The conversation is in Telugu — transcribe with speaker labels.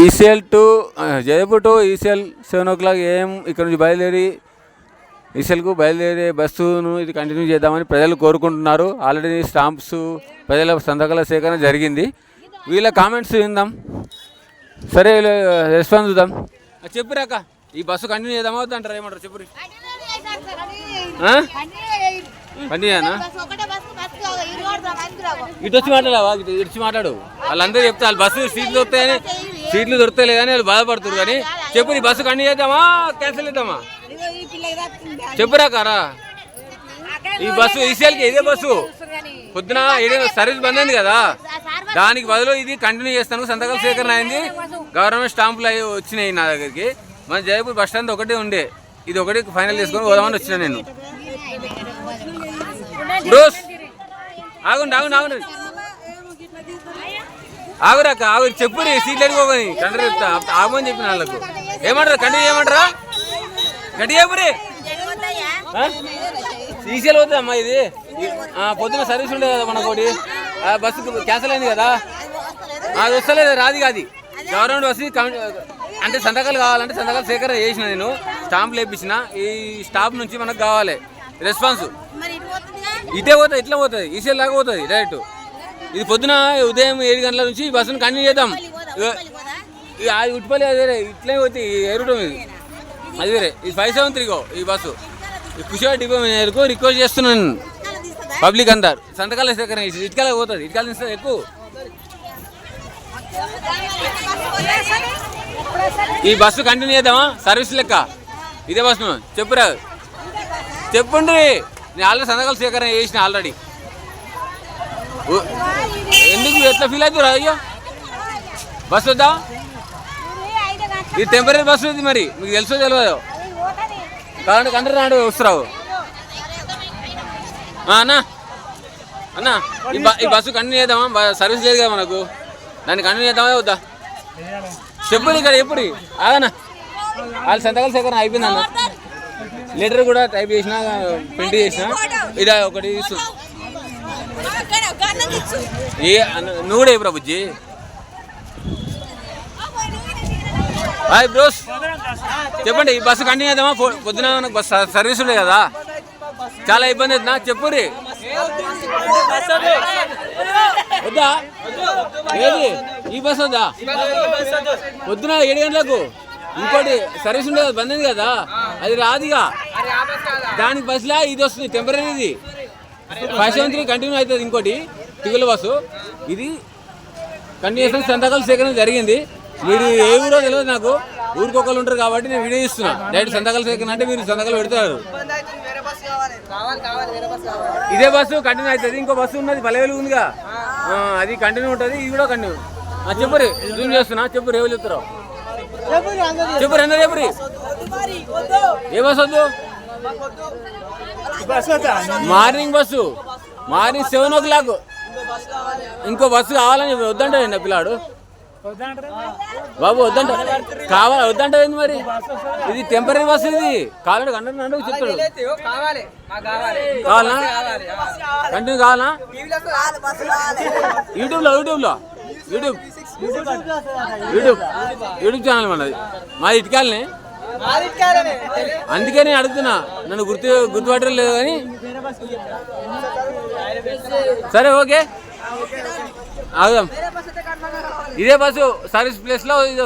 Speaker 1: ECL to Jaipur to ECL 7 o'clock AM ఇక్కడ నుంచి బయలుదేరి ఈసీఎల్కు బయలుదేరే బస్సును ఇది కంటిన్యూ చేద్దామని ప్రజలు కోరుకుంటున్నారు. ఆల్రెడీ స్టాంప్స్ ప్రజల సంతకాల సేకరణ జరిగింది. వీళ్ళ కామెంట్స్ విందాం. సరే రెస్పాన్స్ చూద్దాం. చెప్పురాక ఈ బస్సు కంటిన్యూ చేద్దామా వద్దా అంటారు, ఏమంటారు చెప్పు. కంటిన్యూనా ఇటు వచ్చి మాట్లాడావా, ఇటు వచ్చి మాట్లాడు. వాళ్ళందరూ చెప్తే వాళ్ళ బస్సు సీట్లు దొరుకుతాయి కానీ వాళ్ళు బాధపడుతున్నారు. కానీ చెప్పు ఈ బస్సు కంటిన్యూ చేద్దామా క్యాన్సిల్ చేద్దామా చెప్పురాకారా. ఈ బస్సు ఈసీఎల్కి ఇదే బస్సు పొద్దున సర్వీస్ బంద్ అయింది కదా, దానికి బదులు ఇది కంటిన్యూ చేస్తాను. సంతకాల సేకరణ అయింది, గవర్నమెంట్ స్టాంపులు అవి వచ్చినాయి నా దగ్గరికి. మన జయపూర్ బస్ స్టాండ్ ఒకటి ఉండే, ఇది ఒకటి ఫైనల్ చేసుకొని పోదామని వచ్చినా నేను. బ్రోస్ ఆగుండి ఆగురాక ఆగు చెప్పు సీట్లు అడిగిపోయి కంట్రీ చెప్తా ఆగమని చెప్పిన వాళ్ళకు. ఏమంటారు కంటిన్యూ చేయమంటారా గట్టి చెప్పురి. ఈసీఎల్ అవుతుందమ్మా ఇది. పొద్దున సర్వీస్ ఉండే కదా మనకోటి, బస్సు క్యాన్సిల్ అయింది కదా, అది వస్తలేదు రాది కాదు గవర్నమెంట్ బస్సు. అంటే సంతకాలు కావాలంటే సంతకాలు సేకరణ చేసిన నేను, స్టాంపులు వేయించిన. ఈ స్టాప్ నుంచి మనకు కావాలి రెస్పాన్స్. ఇటే పోతుంది ఇట్లా పోతుంది, ఈసీఎల్ లాగా పోతుంది డైరెక్ట్. ఇది పొద్దున ఉదయం 7 గంటల నుంచి ఈ బస్సును కంటిన్యూ చేద్దాం. అది ఉట్టిపల్లి అది వేరే, ఇట్లనే పోతుంది ఎరుటం ఇది అది వేరే. ఇది 573 ఈ బస్సు. ఈ కుషా డిపో మేరకు రిక్వెస్ట్ చేస్తున్నాను పబ్లిక్ అందరు సంతకాల సేకరణ చేసి ఇటుకల పోతుంది, ఇటుకలు తీస్తుంది ఎక్కువ. ఈ బస్సు కంటిన్యూ చేద్దామా సర్వీస్ లెక్క ఇదే బస్సు చెప్పురా చెప్పుండ్రి. నేను ఆల్రెడీ సంతకాల సేకరణ చేసిన ఆల్రెడీ. ఎందుకు ఎట్లా ఫీల్ అవుతారు అయ్యో బస్సు వద్దా, ఇది టెంపరీ బస్సు ఉంది మరి మీకు తెలుసో తెలియదు కాబట్టి కంటే నాడు వస్తున్నావు అన్నా. అన్నా ఈ బస్సు కంటిన్యూ చేద్దామా, సర్వీస్ లేదు కదా మనకు, దాన్ని కంటిన్యూ చేద్దామా వద్దా చెప్పు. ఇక్కడ ఎప్పుడు ఆగనా వాళ్ళ సంతకాల సేకరణ అయిపోయింది అన్న. లెటర్ కూడా టైప్ చేసిన, ప్రింట్ చేసిన. ఇది ఒకటి నువ్వు కూడా ఇప్పుడు బుజ్జి. హాయ్ బ్రోస్ చెప్పండి ఈ బస్సు కంటిన్యూ చేద్దామా, పొద్దున మనకు బస్ సర్వీస్ ఉండే కదా, చాలా ఇబ్బంది అవుతుందా చెప్పు రీ. వద్దా ఏది ఈ బస్ వద్దా, పొద్దున 7 గంటలకు ఇంకోటి సర్వీస్ ఉండే కదా బంద్ అయింది కదా, అది రాదుగా. దానికి బస్సులా ఇది వస్తుంది టెంపరీది. 573 కంటిన్యూ అవుతుంది. ఇంకోటి 12 బస్సు ఇది కంటిన్యూ చేసిన సంతకాలు సేకరణ జరిగింది. మీరు ఏ ఊరో తెలియదు నాకు, ఊరికొకరు ఉంటారు కాబట్టి నేను వీడియో ఇస్తున్నా. డైరెక్ట్ సంతకాలు సేకరణ అంటే మీరు సంతకాలు పెడతారు. ఇదే బస్సు కంటిన్యూ అవుతుంది. ఇంకో బస్సు ఉన్నది పల్లెవేలు ఉందిగా, అది కంటిన్యూ ఉంటుంది. ఇది కూడా కంటిన్యూ. చెప్పురి జూమ్ చేస్తున్నా, చెప్పు రేవులు చెప్తారు చెప్పురు ఎంత చెప్పురి. ఏ బస్సు వద్దు, మార్నింగ్ బస్సు మార్నింగ్ 7 o'clock. ఇంకో బస్సు కావాలని వద్దంటాడు పిల్లాడు బాబు, వద్దంట కావాలి వద్దంటే మరి. ఇది టెంపరీ బస్సు, ఇది కావాలంటే కంటే చెప్తాడు. కావాలా కంటిన్యూ కావాలా యూట్యూబ్ ఛానల్ మనది, మాది ఇటుకాలని. అందుకే నేను అడుగుతున్నా, నన్ను గుర్తుపట్టడం లేదు కానీ. సరే ఓకే ఆగుదాం. ఇదే బస్సు సర్వీస్ ప్లేస్లో ఇది